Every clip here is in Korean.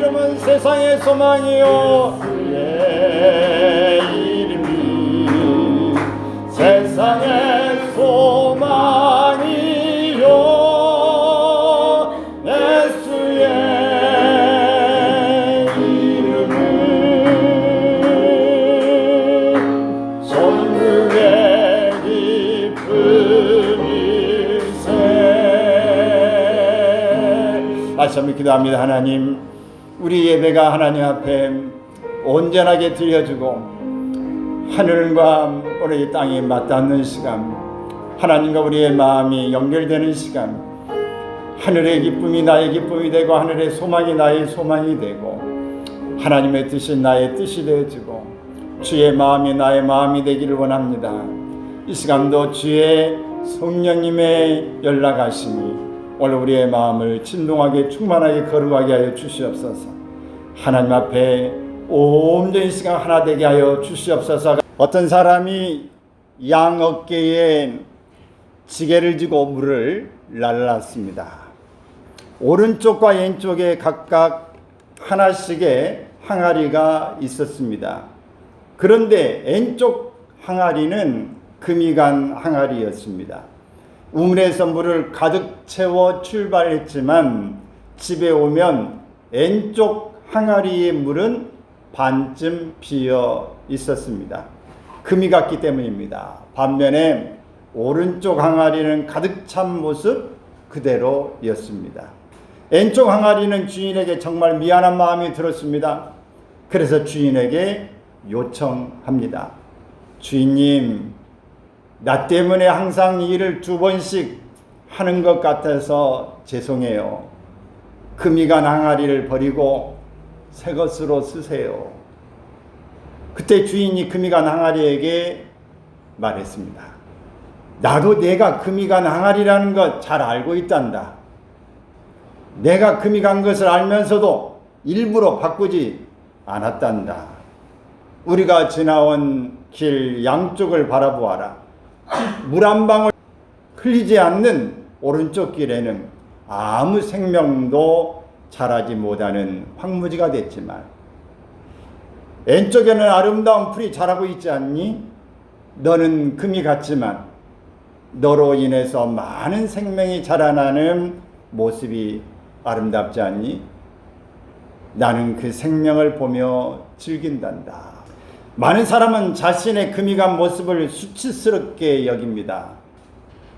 이름은 세상의 소망이요 주의 이름이 세상의 소망이요 예수의 이름은 천국의 기쁨일세. 다시 한번 기도합니다. 하나님, 우리 예배가 하나님 앞에 온전하게 드려주고 하늘과 우리 땅이 맞닿는 시간, 하나님과 우리의 마음이 연결되는 시간, 하늘의 기쁨이 나의 기쁨이 되고 하늘의 소망이 나의 소망이 되고 하나님의 뜻이 나의 뜻이 되어지고 주의 마음이 나의 마음이 되기를 원합니다. 이 시간도 주의 성령님의 연락하심이 오늘 우리의 마음을 진동하게 충만하게 거룩하게 하여 주시옵소서. 하나님 앞에 온전히 시간 하나 되게 하여 주시옵소서. 어떤 사람이 양 어깨에 지게를 지고 물을 날랐습니다. 오른쪽과 왼쪽에 각각 하나씩의 항아리가 있었습니다. 그런데 왼쪽 항아리는 금이 간 항아리였습니다. 우물에서 물을 가득 채워 출발했지만 집에 오면 왼쪽 항아리의 물은 반쯤 비어 있었습니다. 금이 갔기 때문입니다. 반면에 오른쪽 항아리는 가득 찬 모습 그대로였습니다. 왼쪽 항아리는 주인에게 정말 미안한 마음이 들었습니다. 그래서 주인에게 요청합니다. 주인님, 나 때문에 항상 일을 2번씩 하는 것 같아서 죄송해요. 금이 간 항아리를 버리고 새 것으로 쓰세요. 그때 주인이 금이 간 항아리에게 말했습니다. 나도 내가 금이 간 항아리라는 것 잘 알고 있단다. 내가 금이 간 것을 알면서도 일부러 바꾸지 않았단다. 우리가 지나온 길 양쪽을 바라보아라. 물 한 방울 흘리지 않는 오른쪽 길에는 아무 생명도 자라지 못하는 황무지가 됐지만 왼쪽에는 아름다운 풀이 자라고 있지 않니? 너는 금이 갔지만 너로 인해서 많은 생명이 자라나는 모습이 아름답지 않니? 나는 그 생명을 보며 즐긴단다. 많은 사람은 자신의 금이 간 모습을 수치스럽게 여깁니다.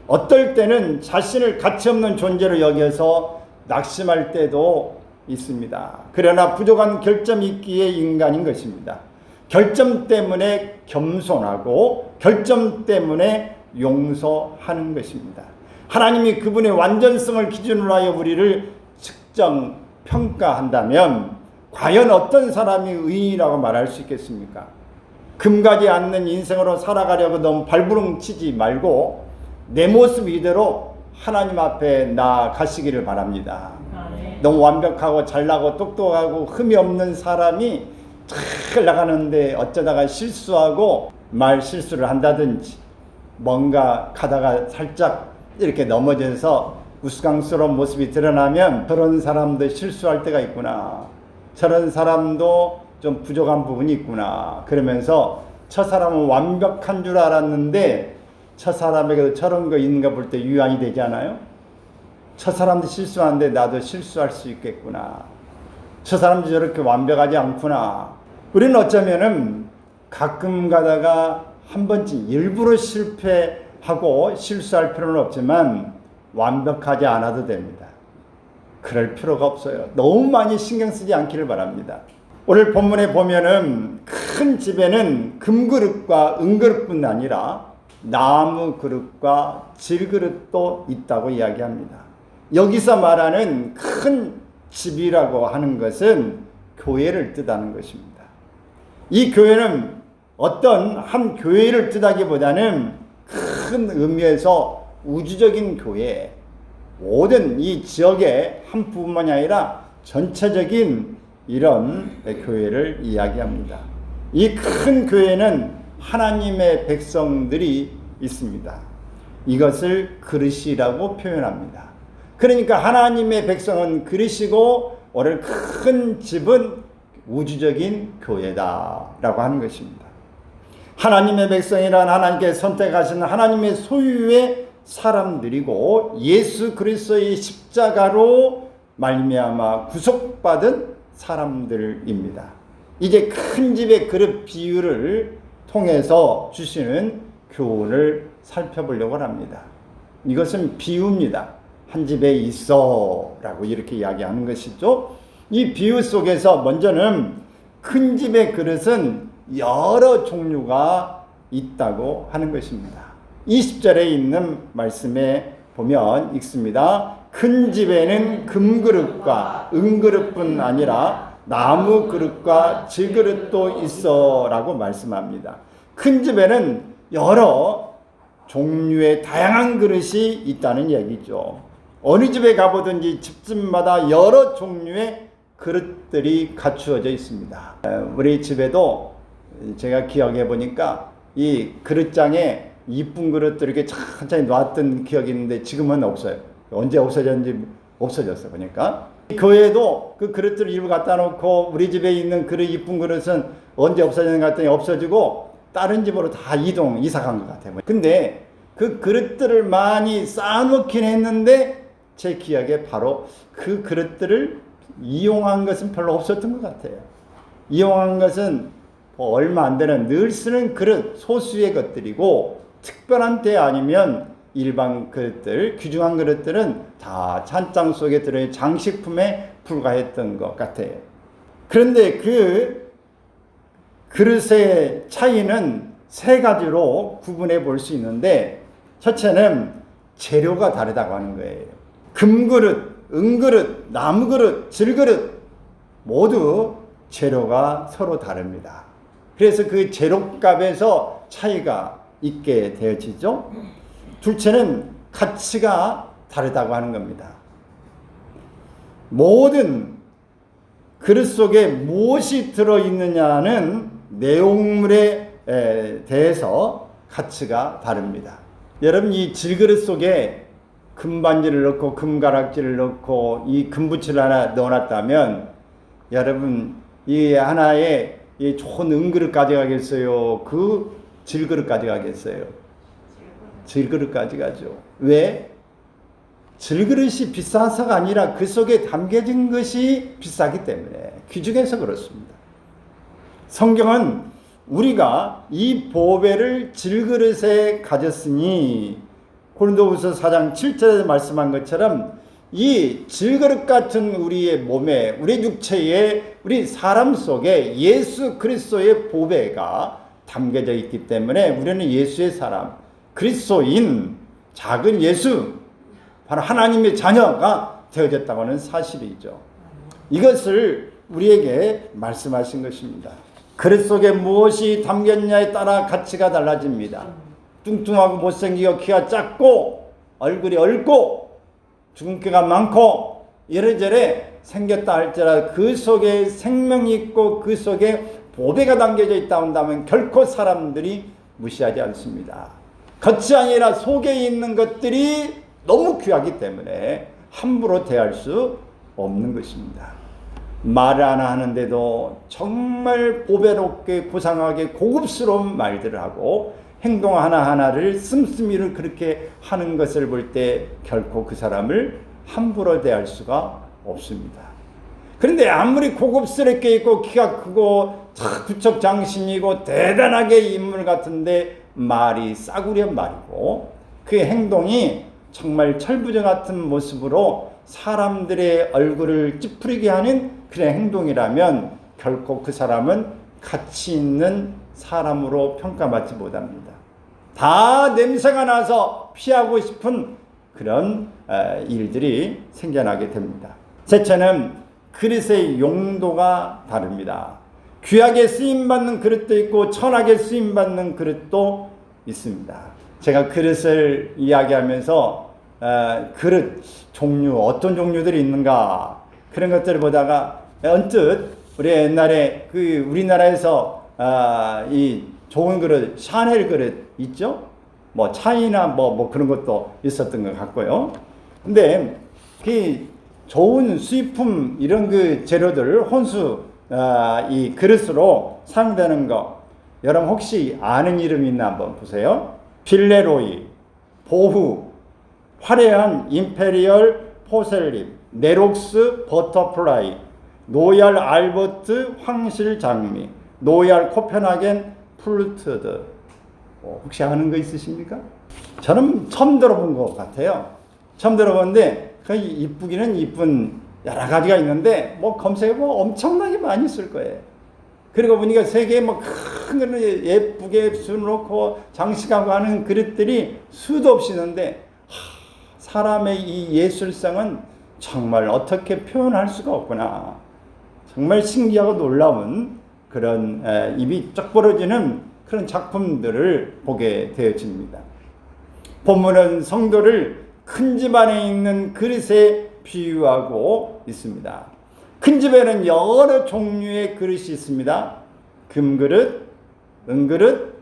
어떨 때는 자신을 가치없는 존재로 여겨서 낙심할 때도 있습니다. 그러나 부족한 결점이 있기에 인간인 것입니다. 결점 때문에 겸손하고 결점 때문에 용서하는 것입니다. 하나님이 그분의 완전성을 기준으로 하여 우리를 측정 평가한다면 과연 어떤 사람이 의인이라고 말할 수 있겠습니까? 금가지 않는 인생으로 살아가려고 너무 발부릉 치지 말고 내 모습 이대로 하나님 앞에 나아가시기를 바랍니다. 너무 완벽하고 잘나고 똑똑하고 흠이 없는 사람이 잘 나가는데 어쩌다가 실수하고 말 실수를 한다든지 뭔가 가다가 살짝 이렇게 넘어져서 우스꽝스러운 모습이 드러나면 저런 사람도 실수할 때가 있구나, 저런 사람도 좀 부족한 부분이 있구나, 그러면서 저 사람은 완벽한 줄 알았는데 저 사람에게도 저런 거 있는가 볼 때 유한이 되지 않아요? 저 사람도 실수하는데 나도 실수할 수 있겠구나, 저 사람도 저렇게 완벽하지 않구나. 우리는 어쩌면은 가끔 가다가 한 번쯤 일부러 실패하고 실수할 필요는 없지만 완벽하지 않아도 됩니다. 그럴 필요가 없어요. 너무 많이 신경 쓰지 않기를 바랍니다. 오늘 본문에 보면은 큰 집에는 금그릇과 은그릇뿐 아니라 나무 그릇과 질그릇도 있다고 이야기합니다. 여기서 말하는 큰 집이라고 하는 것은 교회를 뜻하는 것입니다. 이 교회는 어떤 한 교회를 뜻하기보다는 큰 의미에서 우주적인 교회, 모든 이 지역의 한 부분만이 아니라 전체적인 이런 교회를 이야기합니다. 이 큰 교회는 하나님의 백성들이 있습니다. 이것을 그릇이라고 표현합니다. 그러니까 하나님의 백성은 그릇이고 오늘 큰 집은 우주적인 교회다라고 하는 것입니다. 하나님의 백성이란 하나님께 선택하신 하나님의 소유의 사람들이고 예수 그리스도의 십자가로 말미암아 구속받은 사람들입니다. 이제 큰 집의 그릇 비유를 통해서 주시는 교훈을 살펴보려고 합니다. 이것은 비유입니다. 한 집에 있어 라고 이렇게 이야기하는 것이죠. 이 비유 속에서 먼저는 큰 집의 그릇은 여러 종류가 있다고 하는 것입니다. 20절에 있는 말씀에 보면 읽습니다. 큰 집에는 금그릇과 은그릇뿐 아니라 나무 그릇과 질그릇도 있어 라고 말씀합니다. 큰 집에는 여러 종류의 다양한 그릇이 있다는 얘기죠. 어느 집에 가보든지 집집마다 여러 종류의 그릇들이 갖추어져 있습니다. 우리 집에도 제가 기억해 보니까 이 그릇장에 이쁜 그릇들 이렇게 천천히 놨던 기억이 있는데 지금은 없어요. 언제 없어졌는지 없어졌어 보니까. 교회도 그 그릇들을 일부 갖다 놓고 우리 집에 있는 그릇 이쁜 그릇은 언제 없어졌는가 했더니 없어지고 다른 집으로 다 이사 간 것 같아요. 근데 그 그릇들을 많이 쌓아놓긴 했는데 제 기억에 바로 그 그릇들을 이용한 것은 별로 없었던 것 같아요. 이용한 것은 얼마 안 되는 늘 쓰는 그릇 소수의 것들이고 특별한 때 아니면 일반 그릇들, 귀중한 그릇들은 다 찬장 속에 들어있는 장식품에 불과했던 것 같아요. 그런데 그 그릇의 차이는 세 가지로 구분해 볼 수 있는데 첫째는 재료가 다르다고 하는 거예요. 금그릇, 은그릇, 나무그릇, 질그릇 모두 재료가 서로 다릅니다. 그래서 그 재료값에서 차이가 있게 되어지죠. 둘째는 가치가 다르다고 하는 겁니다. 모든 그릇 속에 무엇이 들어있느냐는 내용물에 대해서 가치가 다릅니다. 여러분 이 질그릇 속에 금반지를 넣고 금가락지를 넣고 이 금붙이를 하나 넣어놨다면 여러분 이 하나에 이 좋은 은그릇 가져가겠어요? 그 질그릇 가져가겠어요? 질그릇 가져가죠. 왜? 질그릇이 비싸서가 아니라 그 속에 담겨진 것이 비싸기 때문에 귀중해서 그렇습니다. 성경은 우리가 이 보배를 질그릇에 가졌으니 고린도후서 4장 7절에 말씀한 것처럼 이 질그릇 같은 우리의 몸에 우리 육체에 우리 사람 속에 예수 그리스도의 보배가 담겨져 있기 때문에 우리는 예수의 사람 그리스도인 작은 예수 바로 하나님의 자녀가 되어졌다고 하는 사실이죠. 이것을 우리에게 말씀하신 것입니다. 그릇 속에 무엇이 담겼냐에 따라 가치가 달라집니다. 뚱뚱하고 못생기고 키가 작고 얼굴이 얽고 주근깨가 많고 이래저래 생겼다 할지라도 그 속에 생명이 있고 그 속에 보배가 담겨져 있다 한다면 결코 사람들이 무시하지 않습니다. 겉이 아니라 속에 있는 것들이 너무 귀하기 때문에 함부로 대할 수 없는 것입니다. 말을 하나 하는데도 정말 보배롭게 고상하게 고급스러운 말들을 하고 행동 하나하나를 씀씀이를 그렇게 하는 것을 볼 때 결코 그 사람을 함부로 대할 수가 없습니다. 그런데 아무리 고급스럽게 있고 키가 크고 부쩍 장신이고 대단하게 인물 같은데 말이 싸구려 말이고 그 행동이 정말 철부저 같은 모습으로 사람들의 얼굴을 찌푸리게 하는 그런 행동이라면 결코 그 사람은 가치 있는 사람으로 평가받지 못합니다. 다 냄새가 나서 피하고 싶은 그런 일들이 생겨나게 됩니다. 셋째는 그릇의 용도가 다릅니다. 귀하게 쓰임받는 그릇도 있고 천하게 쓰임받는 그릇도 있습니다. 제가 그릇을 이야기하면서 그릇 종류 어떤 종류들이 있는가 그런 것들을 보다가 언뜻 우리 옛날에 그 우리나라에서 이 좋은 그릇 샤넬 그릇 있죠? 차이나 뭐 그런 것도 있었던 것 같고요. 근데 그 좋은 수입품 이런 그 재료들 혼수 이 그릇으로 사용되는 거 여러분 혹시 아는 이름이 있나 한번 보세요. 빌레로이, 보후, 화려한 임페리얼 포셀립, 네록스 버터플라이, 노얄 알버트 황실 장미, 노얄 코펜하겐 플루트드. 혹시 아는 거 있으십니까? 저는 처음 들어본 것 같아요. 처음 들어봤는데 이쁘기는 이쁜 여러 가지가 있는데 검색해보면 엄청나게 많이 있을 거예요. 그리고 보니까 세계에 큰 그릇 예쁘게 수놓고 장식하고 하는 그릇들이 수도 없이 있는데 사람의 이 예술성은 정말 어떻게 표현할 수가 없구나. 정말 신기하고 놀라운 그런 입이 쩍 벌어지는 그런 작품들을 보게 되어집니다. 본문은 성도를 큰 집 안에 있는 그릇에 비유하고 있습니다. 큰 집에는 여러 종류의 그릇이 있습니다. 금그릇, 은그릇,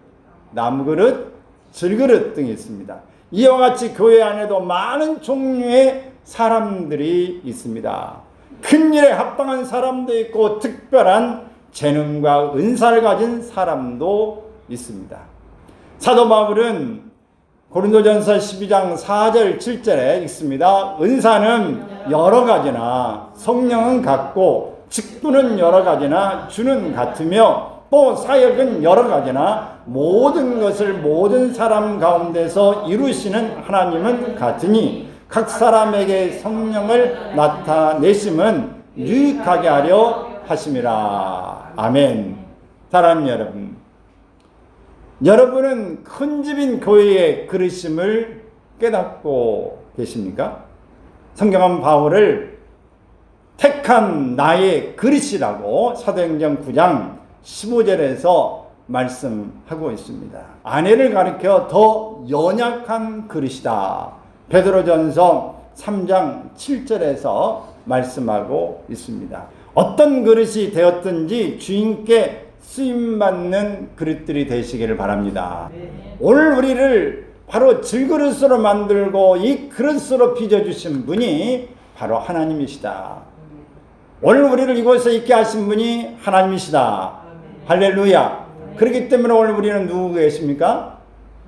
나무그릇, 질그릇 등이 있습니다. 이와 같이 교회 안에도 많은 종류의 사람들이 있습니다. 큰 일에 합당한 사람도 있고 특별한 재능과 은사를 가진 사람도 있습니다. 사도 바울은 고린도전서 12장 4절 7절에 있습니다. 은사는 여러 가지나 성령은 같고 직분은 여러 가지나 주는 같으며 또 사역은 여러 가지나 모든 것을 모든 사람 가운데서 이루시는 하나님은 같으니 각 사람에게 성령을 나타내심은 유익하게 하려 하심이라. 아멘. 사랑하는 여러분, 여러분은 큰 집인 교회의 그릇임을 깨닫고 계십니까? 성경은 바울을 택한 나의 그릇이라고 사도행전 9장 15절에서 말씀하고 있습니다. 아내를 가리켜 더 연약한 그릇이다. 베드로전서 3장 7절에서 말씀하고 있습니다. 어떤 그릇이 되었든지 주인께 쓰임받는 그릇들이 되시기를 바랍니다. 오늘 우리를 바로 질그릇으로 만들고 이 그릇으로 빚어주신 분이 바로 하나님이시다. 오늘 우리를 이곳에 있게 하신 분이 하나님이시다. 할렐루야. 그렇기 때문에 오늘 우리는 누구 계십니까?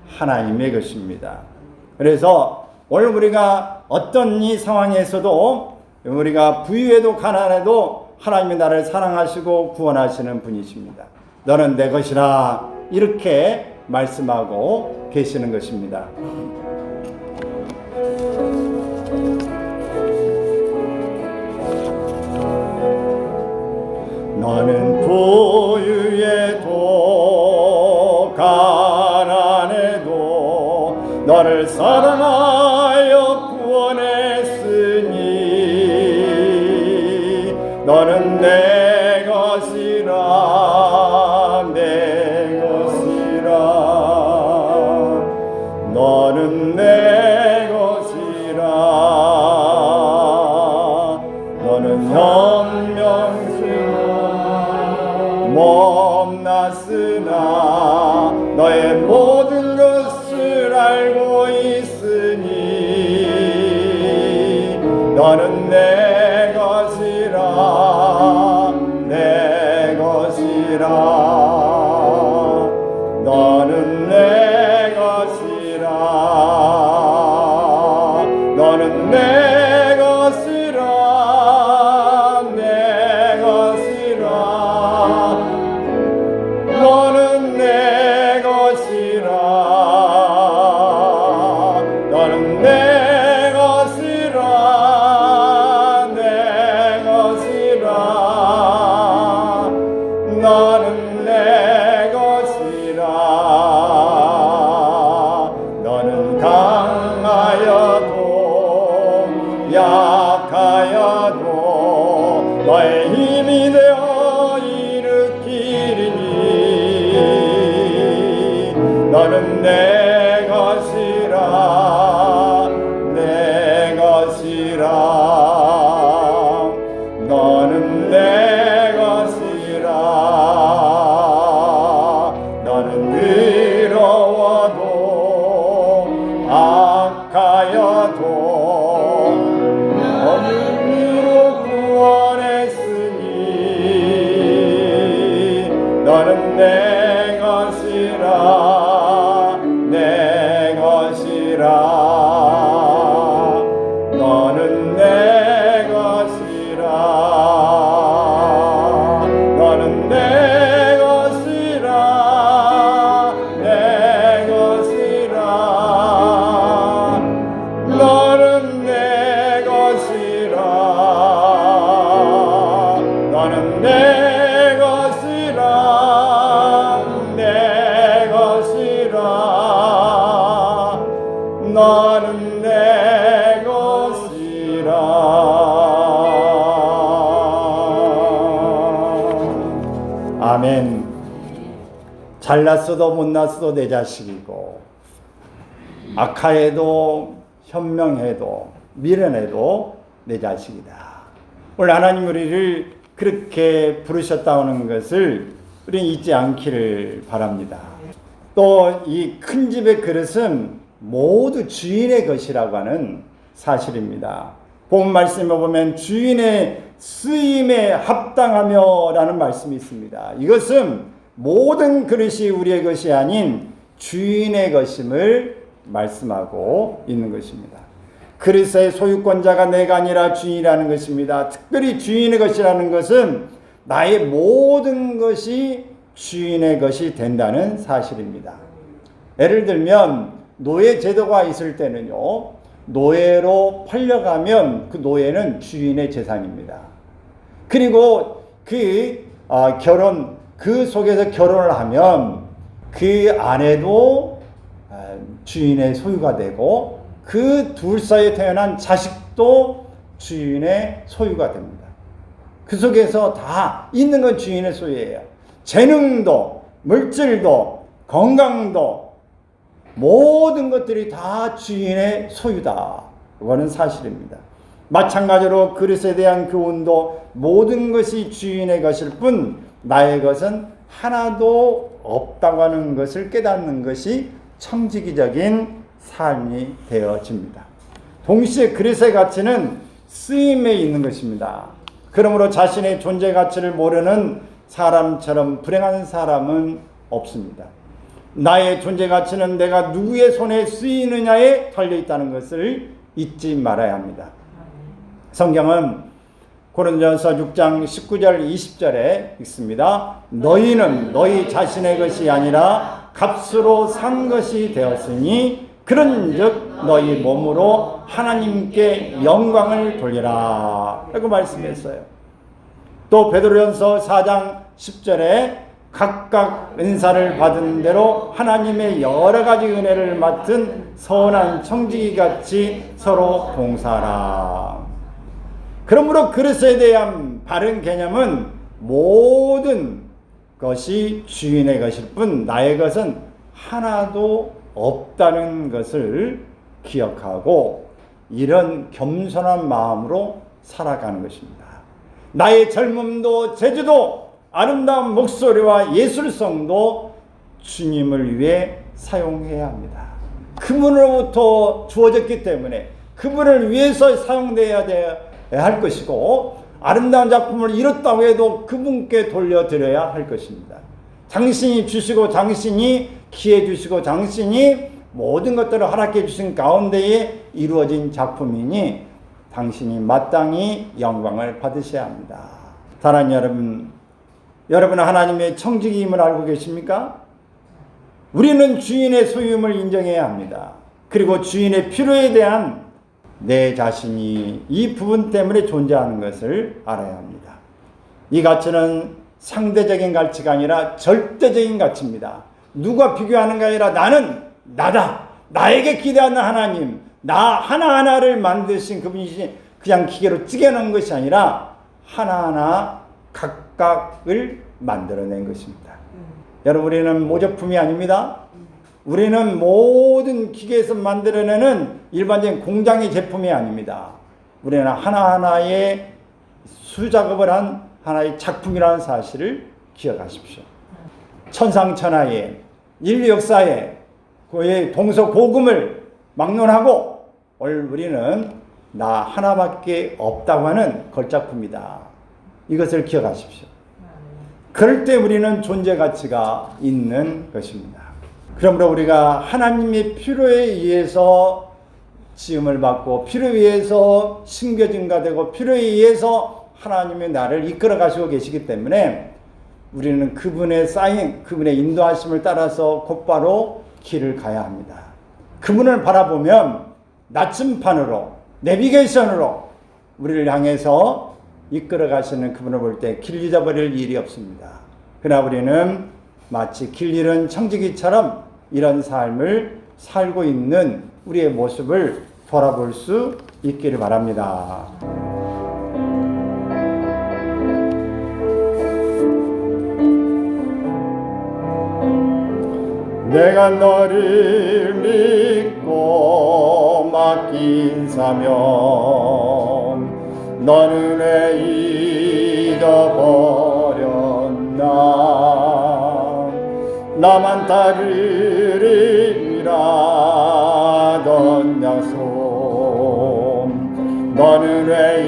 하나님의 것입니다. 그래서 오늘 우리가 어떤 이 상황에서도 우리가 부유해도 가난해도 하나님이 나를 사랑하시고 구원하시는 분이십니다. 너는 내 것이라 이렇게 말씀하고 계시는 것입니다. 너는 부유해도 가난해도 너를 사랑하여 구원했으니 너는 내 것이라 내 것이라 너는 내 것이라 너는 현명스러워 못났으나 너의 모든 것을 알고 있으니 너는 내 것이라 내 것이라 너는 내 것이라 너는 내 것이라 내 것이라 너는 내 것이라 너는 내 것이라 내 것이라 너는 내 것이라 너는 강하여도 약하여도 너의 힘이 되어 일으키리니 너는 내 것이라 내 것이라 너는 내 것이라 너는 의로워도 악하여도 너는 너는 내 것이라 내 것이라 너는 내 것이라 너는 내 것이라 내 것이라 너는 내 것이라 너는 내 것이라 내 것이라 너는 내 것이라. 아멘. 잘났어도 못났어도 내 자식이고 악하해도 현명해도 미련해도 내 자식이다. 오늘 하나님 우리를 그렇게 부르셨다는 것을 우리는 잊지 않기를 바랍니다. 또 이 큰 집의 그릇은 모두 주인의 것이라고 하는 사실입니다. 본 말씀에 보면 주인의 쓰임에 합당하며 라는 말씀이 있습니다. 이것은 모든 그릇이 우리의 것이 아닌 주인의 것임을 말씀하고 있는 것입니다. 그릇의 소유권자가 내가 아니라 주인이라는 것입니다. 특별히 주인의 것이라는 것은 나의 모든 것이 주인의 것이 된다는 사실입니다. 예를 들면 노예 제도가 있을 때는요, 노예로 팔려가면 그 노예는 주인의 재산입니다. 그리고 그 속에서 결혼을 하면 그 아내도 주인의 소유가 되고 그 둘 사이에 태어난 자식도 주인의 소유가 됩니다. 그 속에서 다 있는 건 주인의 소유예요. 재능도, 물질도, 건강도, 모든 것들이 다 주인의 소유다. 이거는 사실입니다. 마찬가지로 그릇에 대한 교훈도 모든 것이 주인의 것일 뿐 나의 것은 하나도 없다고 하는 것을 깨닫는 것이 청지기적인 삶이 되어집니다. 동시에 그릇의 가치는 쓰임에 있는 것입니다. 그러므로 자신의 존재 가치를 모르는 사람처럼 불행한 사람은 없습니다. 나의 존재 가치는 내가 누구의 손에 쓰이느냐에 달려 있다는 것을 잊지 말아야 합니다. 성경은 고린도전서 6장 19절 20절에 있습니다. 너희는 너희 자신의 것이 아니라 값으로 산 것이 되었으니 그런즉 너희 몸으로 하나님께 영광을 돌리라 라고 말씀했어요. 또 베드로전서 4장 10절에 각각 은사를 받은 대로 하나님의 여러 가지 은혜를 맡은 선한 청지기같이 서로 봉사하라. 그러므로 그릇에 대한 바른 개념은 모든 것이 주인의 것일 뿐 나의 것은 하나도 없다는 것을 기억하고 이런 겸손한 마음으로 살아가는 것입니다. 나의 젊음도 재주도 아름다운 목소리와 예술성도 주님을 위해 사용해야 합니다. 그분으로부터 주어졌기 때문에 그분을 위해서 사용되어야 할 것이고 아름다운 작품을 이뤘다고 해도 그분께 돌려드려야 할 것입니다. 당신이 주시고 당신이 기회 주시고 당신이 모든 것들을 허락해 주신 가운데에 이루어진 작품이니 당신이 마땅히 영광을 받으셔야 합니다. 사랑하는 여러분 하나님의 청지기임을 알고 계십니까? 우리는 주인의 소유임을 인정해야 합니다. 그리고 주인의 필요에 대한 내 자신이 이 부분 때문에 존재하는 것을 알아야 합니다. 이 가치는 상대적인 가치가 아니라 절대적인 가치입니다. 누가 비교하는 게 아니라 나는 나다. 나에게 기대하는 하나님, 나 하나하나를 만드신 그분이 그냥 기계로 찌개놓은 것이 아니라 하나하나 각각을 만들어낸 것입니다. 여러분 우리는 모조품이 아닙니다. 우리는 모든 기계에서 만들어내는 일반적인 공장의 제품이 아닙니다. 우리는 하나하나의 수작업을 한 하나의 작품이라는 사실을 기억하십시오. 천상천하의 인류 역사에 그의 동서고금을 막론하고 오늘 우리는 나 하나밖에 없다고 하는 걸작품이다. 이것을 기억하십시오. 그럴 때 우리는 존재 가치가 있는 것입니다. 그러므로 우리가 하나님의 필요에 의해서 지음을 받고 필요에 의해서 신겨 증가되고 필요에 의해서 하나님의 나를 이끌어 가시고 계시기 때문에 우리는 그분의 그분의 인도하심을 따라서 곧바로 길을 가야 합니다. 그분을 바라보면 나침판으로 내비게이션으로 우리를 향해서 이끌어 가시는 그분을 볼 때 길 잊어버릴 일이 없습니다. 그러나 우리는 마치 길 잃은 청지기처럼 이런 삶을 살고 있는 우리의 모습을 돌아볼 수 있기를 바랍니다. 내가 너를 믿고 맡긴 사명 너는 왜 잊어버렸나 나만 따르리라던 약속 너는 왜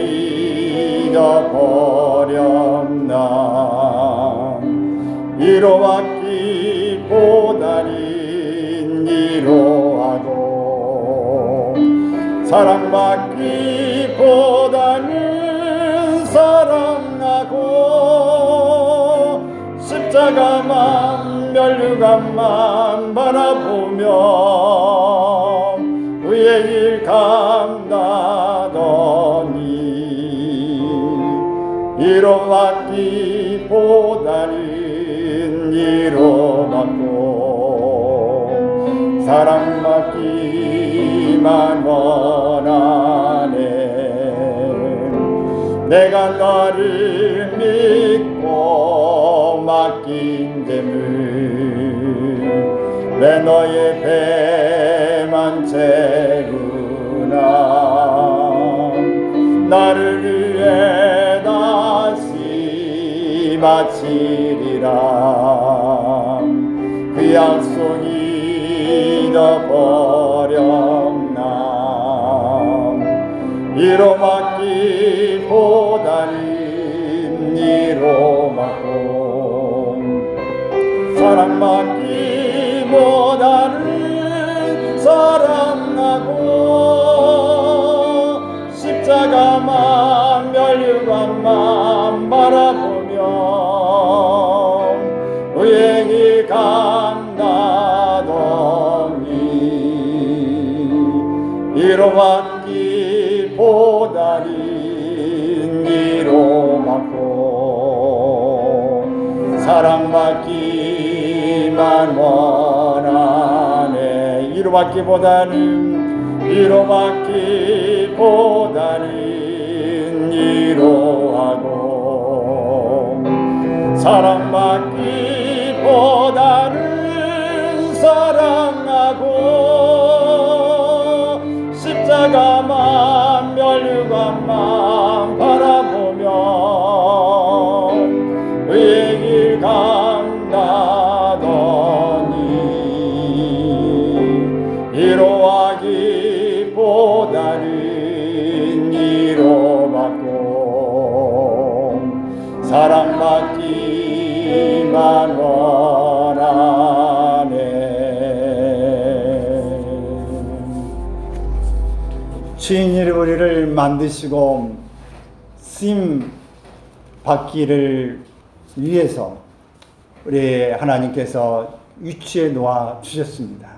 잊어버렸나 이로받기보다는 이로하고 사랑받기보다는 사랑하고 십자가만 멸류관만 바라보며 의의 길 감나더니 이로받기보다는 이로받고 사랑받기만 원하네 내가 너를 믿고 맡긴 재물 왜 너의 배만 채우나 나를 위해 다시 바치리라 그 약속이 잊어버렸나 이로받기보다는 이로받고 사랑받기보다는 사랑하고 십자가만 멸류관만 바라보며 의의 길 감나더니 이로받기보다는 이로받고 사랑받기만 원하네 이로받기보다는 이로하고 사랑받기보다는 사랑하고 십자가만 멸류관만 바라보며 의의 길 감나더니 이로하기보다는 이로받고 사랑받기만 원하네 주인이 우리를 만드시고 쓰임 받기를 위해서 우리 하나님께서 유치해 놓아 주셨습니다.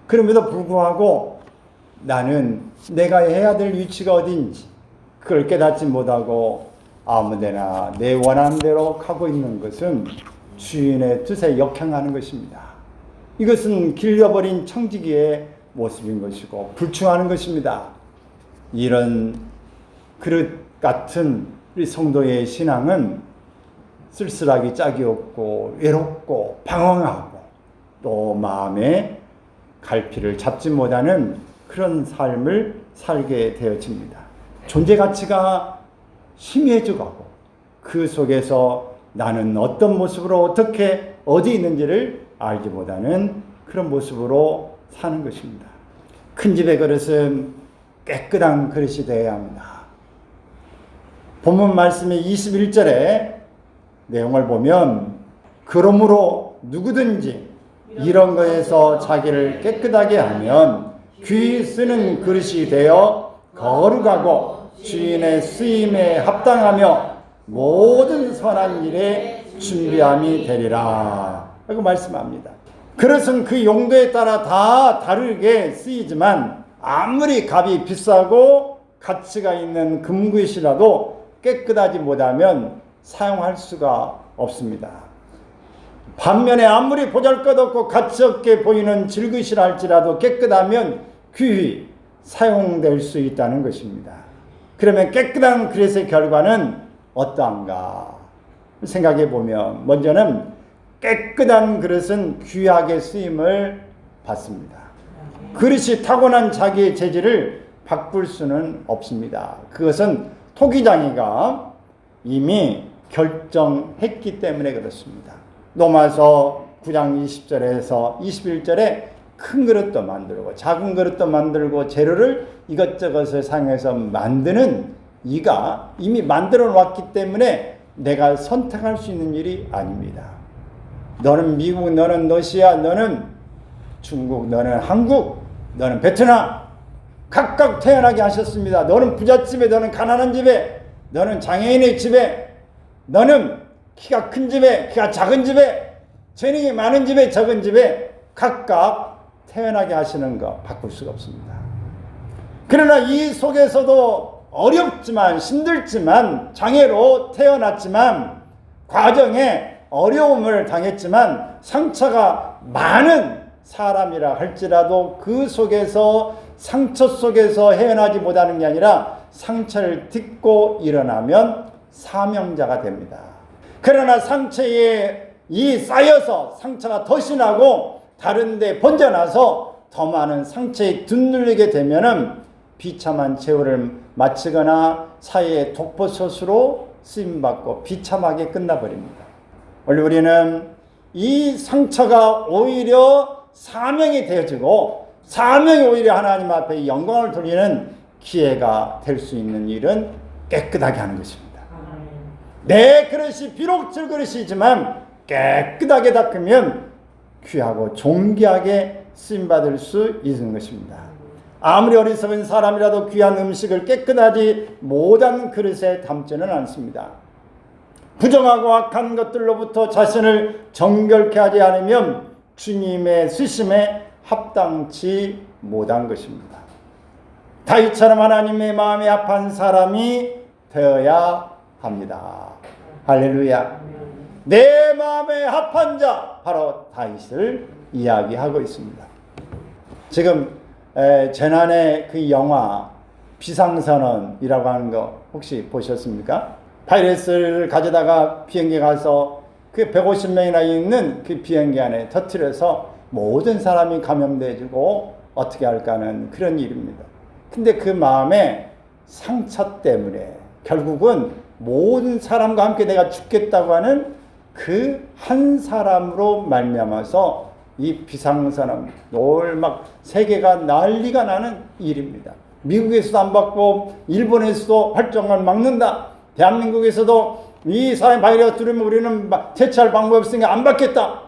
그럼에도 불구하고 나는 내가 해야 될 위치가 어딘지 그걸 깨닫지 못하고 아무데나 내 원하는 대로 가고 있는 것은 주인의 뜻에 역행하는 것입니다. 이것은 길려버린 청지기의 모습인 것이고 불충하는 것입니다. 이런 그릇 같은 우리 성도의 신앙은 쓸쓸하기 짝이 없고 외롭고 방황하고 또 마음에 갈피를 잡지 못하는 그런 삶을 살게 되어집니다. 존재 가치가 희미해져가고 그 속에서 나는 어떤 모습으로 어떻게 어디 있는지를 알지 못하는 그런 모습으로 사는 것입니다. 큰 집의 그릇은 깨끗한 그릇이 되어야 합니다. 본문 말씀의 21절에 내용을 보면 그러므로 누구든지 이런 거에서 자기를 깨끗하게 하면 귀 쓰는 그릇이 되어 거룩하고 주인의 쓰임에 합당하며 모든 선한 일에 준비함이 되리라 라고 말씀합니다. 그릇은 그 용도에 따라 다 다르게 쓰이지만 아무리 값이 비싸고 가치가 있는 금그릇이라도 깨끗하지 못하면 사용할 수가 없습니다. 반면에 아무리 보잘것없고 가치없게 보이는 질그릇이라 할지라도 깨끗하면 귀히 사용될 수 있다는 것입니다. 그러면 깨끗한 그릇의 결과는 어떠한가 생각해 보면 먼저는 깨끗한 그릇은 귀하게 쓰임을 받습니다. 그릇이 타고난 자기의 재질을 바꿀 수는 없습니다. 그것은 토기장이가 이미 결정했기 때문에 그렇습니다. 로마서 9장 20절에서 21절에 큰 그릇도 만들고 작은 그릇도 만들고 재료를 이것저것을 사용해서 만드는 이가 이미 만들어 놨기 때문에 내가 선택할 수 있는 일이 아닙니다. 너는 미국, 너는 러시아, 너는 중국, 너는 한국, 너는 베트남 각각 태어나게 하셨습니다. 너는 부잣집에, 너는 가난한 집에, 너는 장애인의 집에, 너는 키가 큰 집에, 키가 작은 집에, 재능이 많은 집에, 적은 집에 각각 태어나게 하시는 거 바꿀 수가 없습니다. 그러나 이 속에서도 어렵지만 힘들지만 장애로 태어났지만 과정에 어려움을 당했지만 상처가 많은 사람이라 할지라도 그 속에서 상처 속에서 헤어나지 못하는 게 아니라 상처를 딛고 일어나면 사명자가 됩니다. 그러나 상처에 이 쌓여서 상처가 더 심하고 다른 데 번져나서 더 많은 상처에 짓눌리게 되면은 비참한 최후를 마치거나 사회의 독버섯으로 쓰임받고 비참하게 끝나버립니다. 원래 우리는 이 상처가 오히려 사명이 되어지고 사명이 오히려 하나님 앞에 영광을 돌리는 기회가 될 수 있는 일은 깨끗하게 하는 것입니다. 내 그릇이 비록 질그릇이지만 깨끗하게 닦으면 귀하고 존귀하게 쓰임받을 수 있는 것입니다. 아무리 어리석은 사람이라도 귀한 음식을 깨끗하지 못한 그릇에 담지는 않습니다. 부정하고 악한 것들로부터 자신을 정결케 하지 않으면 주님의 쓰심에 합당치 못한 것입니다. 다윗처럼 하나님의 마음이 합한 사람이 되어야 합니다. 할렐루야. 내 마음에 합한 자 바로 다윗을 이야기하고 있습니다. 지금 재난의 그 영화 비상선언이라고 하는 거 혹시 보셨습니까? 바이러스를 가져다가 비행기 가서 그 150명이나 있는 그 비행기 안에 터뜨려서 모든 사람이 감염돼지고 어떻게 할까 하는 그런 일입니다. 근데 그 마음에 상처 때문에 결국은 모든 사람과 함께 내가 죽겠다고 하는 그 한 사람으로 말미암아서 이 비상선언 올 막 세계가 난리가 나는 일입니다. 미국에서도 안 받고 일본에서도 활동을 막는다. 대한민국에서도 이 사회 바이러스 들으면 우리는 대처할 방법이 없으니까 안 받겠다.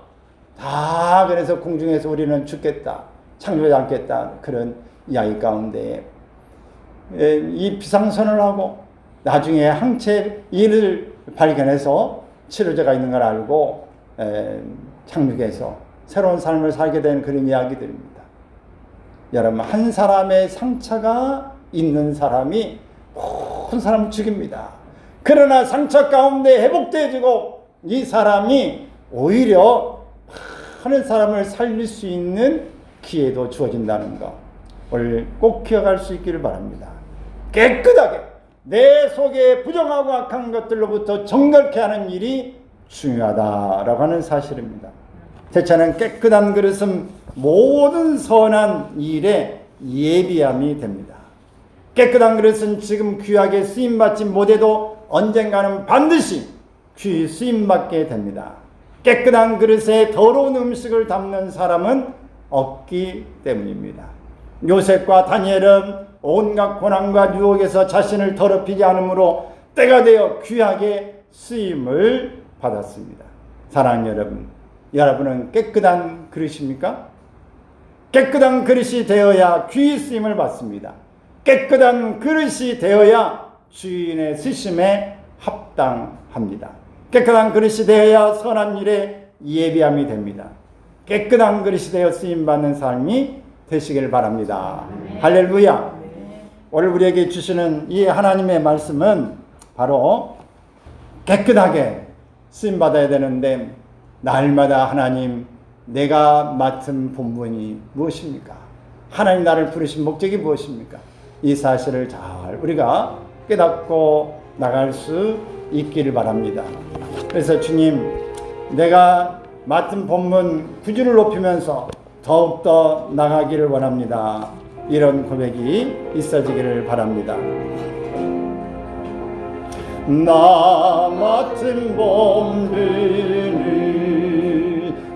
다 그래서 공중에서 우리는 죽겠다. 창조하지 않겠다. 그런 이야기 가운데 이 비상선언을 하고 나중에 항체 이를 발견해서 치료제가 있는 걸 알고 착륙해서 새로운 삶을 살게 된 그런 이야기들입니다. 여러분, 한 사람의 상처가 있는 사람이 모든 사람을 죽입니다. 그러나 상처 가운데 회복되어지고 이 사람이 오히려 많은 사람을 살릴 수 있는 기회도 주어진다는 거 오늘 꼭 기억할 수 있기를 바랍니다. 깨끗하게 내 속에 부정하고 악한 것들로부터 정결케 하는 일이 중요하다라고 하는 사실입니다. 대체는 깨끗한 그릇은 모든 선한 일에 예비함이 됩니다. 깨끗한 그릇은 지금 귀하게 쓰임받지 못해도 언젠가는 반드시 귀히 쓰임받게 됩니다. 깨끗한 그릇에 더러운 음식을 담는 사람은 없기 때문입니다. 요셉과 다니엘은 온갖 고난과 유혹에서 자신을 더럽히지 않으므로 때가 되어 귀하게 쓰임을 받았습니다. 사랑하는 여러분, 여러분은 깨끗한 그릇입니까? 깨끗한 그릇이 되어야 귀히 쓰임을 받습니다. 깨끗한 그릇이 되어야 주인의 쓰심에 합당합니다. 깨끗한 그릇이 되어야 선한 일에 예비함이 됩니다. 깨끗한 그릇이 되어 쓰임받는 삶이 되시길 바랍니다. 할렐루야. 오늘 우리에게 주시는 이 하나님의 말씀은 바로 깨끗하게 쓰임받아야 되는데, 날마다 하나님, 내가 맡은 본분이 무엇입니까? 하나님 나를 부르신 목적이 무엇입니까? 이 사실을 잘 우리가 깨닫고 나갈 수 있기를 바랍니다. 그래서 주님, 내가 맡은 본분 구주를 높이면서 더욱더 나가기를 원합니다. 이런 고백이 있어지기를 바랍니다. 나 맡은 본분이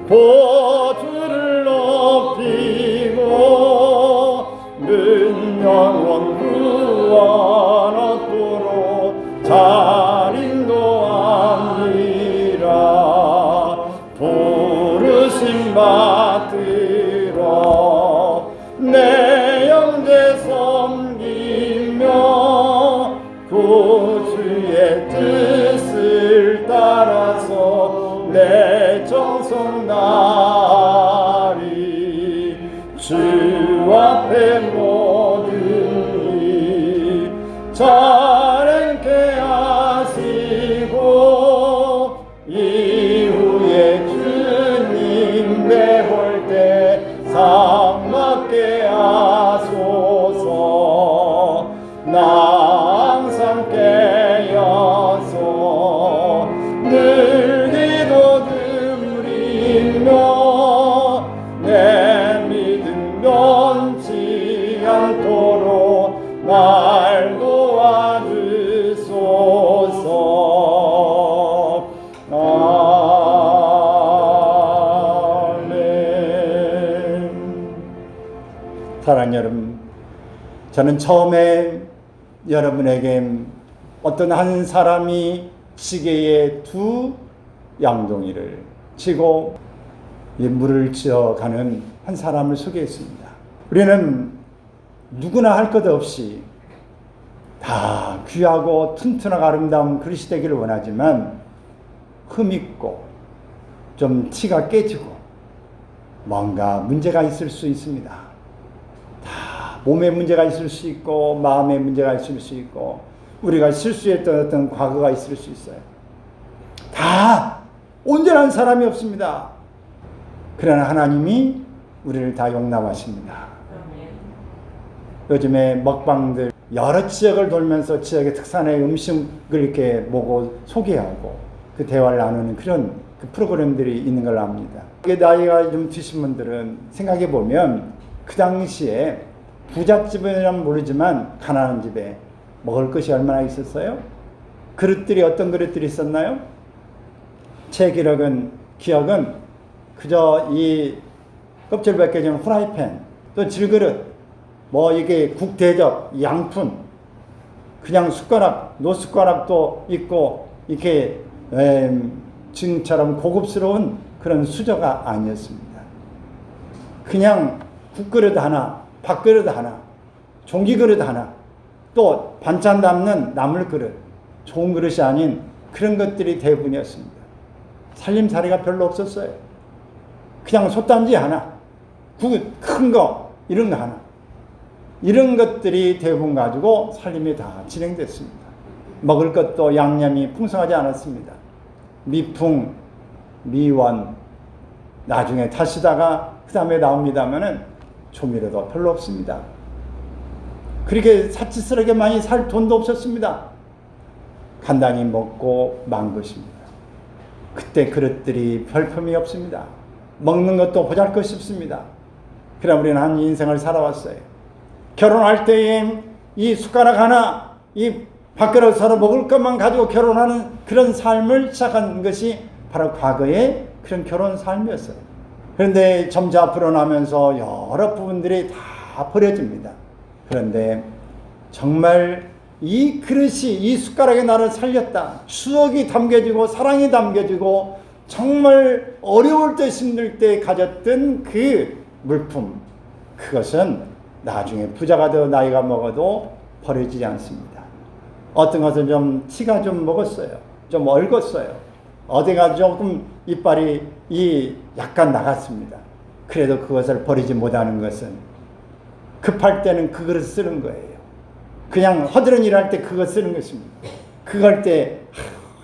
보주를 높이고 는 영원 구원 얻도록 잘 인도하니라. 부르심 받들어 내 영제 섬기며 구주의 뜻을 따라서 내 정성 나리. 주 앞에 모든 일 잘 행케 하시고 이후에 주님 내볼 때 상 받게 하소서. 나 항상 깨어서 늘 기도 드리며 내 믿음 변치 않도록 날 도와주소서. 아멘. 사랑하는 여러분, 저는 처음에 여러분에게 어떤 한 사람이 시계에 두 양동이를 치고 물을 지어가는 한 사람을 소개했습니다. 우리는 누구나 할 것 없이 다 귀하고 튼튼하고 아름다운 그릇이 되기를 원하지만 흠있고 좀 티가 깨지고 뭔가 문제가 있을 수 있습니다. 다 몸에 문제가 있을 수 있고 마음에 문제가 있을 수 있고 우리가 실수했던 어떤 과거가 있을 수 있어요. 다 온전한 사람이 없습니다. 그러나 하나님이 우리를 다 용납하십니다. 요즘에 먹방들 여러 지역을 돌면서 지역의 특산의 음식을 이렇게 보고 소개하고 그 대화를 나누는 그런 그 프로그램들이 있는 걸 압니다. 나이가 좀 드신 분들은 생각해 보면 그 당시에 부잣집이라면 모르지만 가난한 집에 먹을 것이 얼마나 있었어요? 그릇들이 어떤 그릇들이 있었나요? 제 기억은 그저 이 껍질 벗겨진 후라이팬, 또 질그릇, 뭐 이게 국대접, 양푼, 그냥 숟가락, 노숟가락도 있고 이렇게 지금처럼 고급스러운 그런 수저가 아니었습니다. 그냥 국그릇 하나, 밥그릇 하나, 종기그릇 하나, 또 반찬 담는 나물 그릇, 좋은 그릇이 아닌 그런 것들이 대부분이었습니다. 살림살이가 별로 없었어요. 그냥 솥단지 하나, 큰 거, 이런 거 하나. 이런 것들이 대부분 가지고 살림이 다 진행됐습니다. 먹을 것도 양념이 풍성하지 않았습니다. 미풍, 미원, 나중에 타시다가 그 다음에 나옵니다면은 조미료도 별로 없습니다. 그렇게 사치스럽게 많이 살 돈도 없었습니다. 간단히 먹고 만 것입니다. 그때 그릇들이 별품이 없습니다. 먹는 것도 보잘것이 없습니다. 그럼 우리는 한 인생을 살아왔어요. 결혼할 때에 이 숟가락 하나, 이 밥그릇 서로 먹을 것만 가지고 결혼하는 그런 삶을 시작한 것이 바로 과거의 그런 결혼 삶이었어요. 그런데 점차 앞으로 나면서 여러 부분들이 다 버려집니다. 그런데 정말 이 그릇이, 이 숟가락에 나를 살렸다. 추억이 담겨지고 사랑이 담겨지고 정말 어려울 때 힘들 때 가졌던 그 물품, 그것은 나중에 부자가 되어 나이가 먹어도 버려지지 않습니다. 어떤 것은 좀 티가 좀 먹었어요. 좀 얽었어요. 어디가 조금 이빨이 약간 나갔습니다. 그래도 그것을 버리지 못하는 것은 급할 때는 그거를 쓰는 거예요. 그냥 허드렛 일할 때 그거 쓰는 것입니다. 그걸 때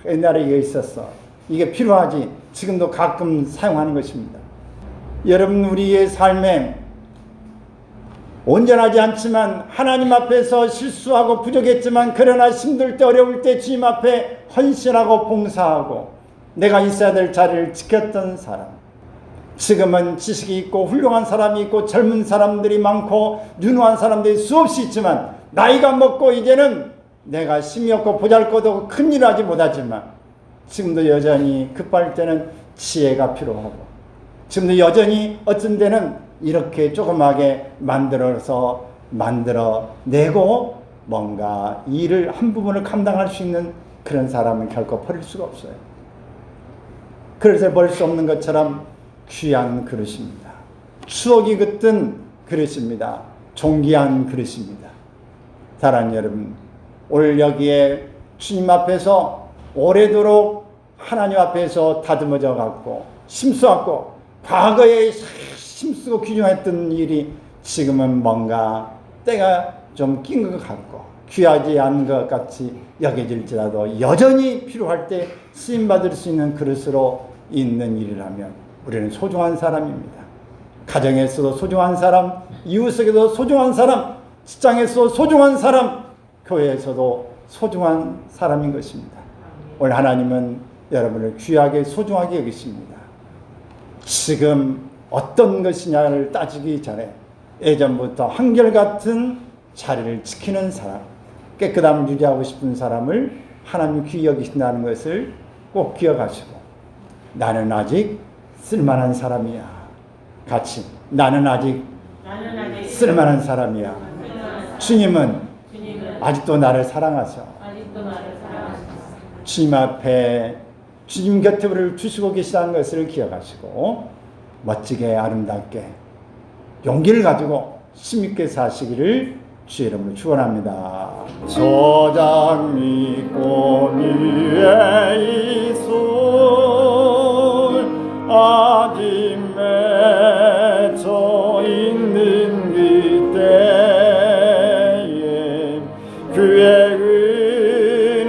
옛날에 이게 있었어. 이게 필요하지. 지금도 가끔 사용하는 것입니다. 여러분, 우리의 삶에 온전하지 않지만 하나님 앞에서 실수하고 부족했지만 그러나 힘들 때 어려울 때 주님 앞에 헌신하고 봉사하고 내가 있어야 될 자리를 지켰던 사람, 지금은 지식이 있고 훌륭한 사람이 있고 젊은 사람들이 많고 유능한 사람들이 수없이 있지만 나이가 먹고 이제는 내가 힘이 없고 보잘것없고 큰일을 하지 못하지만 지금도 여전히 급할 때는 지혜가 필요하고 지금도 여전히 어떤 때는 이렇게 조그맣게 만들어내고 뭔가 일을 한 부분을 감당할 수 있는 그런 사람은 결코 버릴 수가 없어요. 그래서 버릴 수 없는 것처럼 귀한 그릇입니다. 추억이 깃든 그릇입니다. 존귀한 그릇입니다. 사랑하는 여러분, 오늘 여기에 주님 앞에서 오래도록 하나님 앞에서 다듬어져 갖고 힘써갖고 과거에 힘쓰고 귀중했던 일이 지금은 뭔가 때가 좀 낀 것 같고 귀하지 않은 것 같이 여겨질지라도 여전히 필요할 때 쓰임받을 수 있는 그릇으로 있는 일이라면 우리는 소중한 사람입니다. 가정에서도 소중한 사람, 이웃에게도 소중한 사람, 직장에서도 소중한 사람, 교회에서도 소중한 사람인 것입니다. 오늘 하나님은 여러분을 귀하게 소중하게 여기십니다. 지금 어떤 것이냐를 따지기 전에 예전부터 한결같은 자리를 지키는 사람, 깨끗함을 유지하고 싶은 사람을 하나님이 귀히 여기신다는 것을 꼭 기억하시고 나는 아직 쓸만한 사람이야. 같이 나는 아직 쓸만한 사람이야. 주님은 아직도 나를 사랑하셔. 주님 앞에 주님 곁에 우리를 두시고 계시다는 것을 기억하시고 멋지게 아름답게 용기를 가지고 힘있게 사시기를 주의 이름으로 축원합니다. 저장 믿고 위에 있을 아직 맺혀 있는 그때에 그의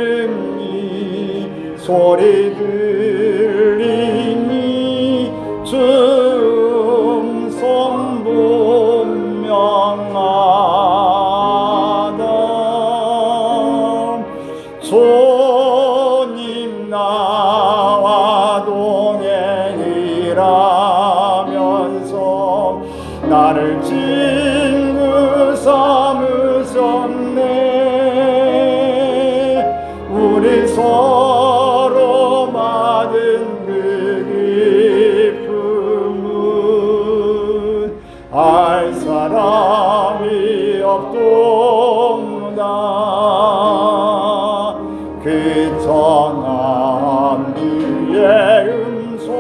은음이 소리 들리니 음성 분명하다. 주님 나와 동행이라면서 나를 친구 삼으셨네. 우리 서로 받은 그 기쁨은 알 사람이 없도다. 그 전한 그의 음성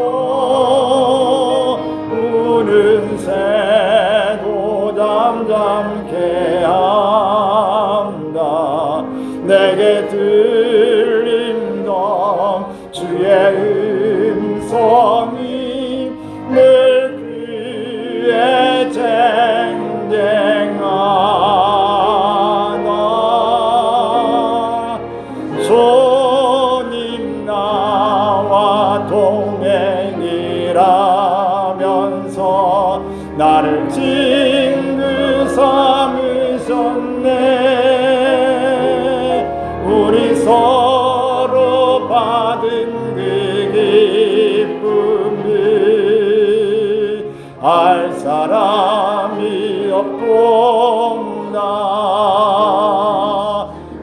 우는 새도 잠잠케 한다. 내게 들린다 주의 음성이 늘 귀에 쟁쟁하다. 주님 나와 동행이라면서 나를 친구 삼으셨네. 우리 서로 받은 그 기쁨을 알 사람이 없도다.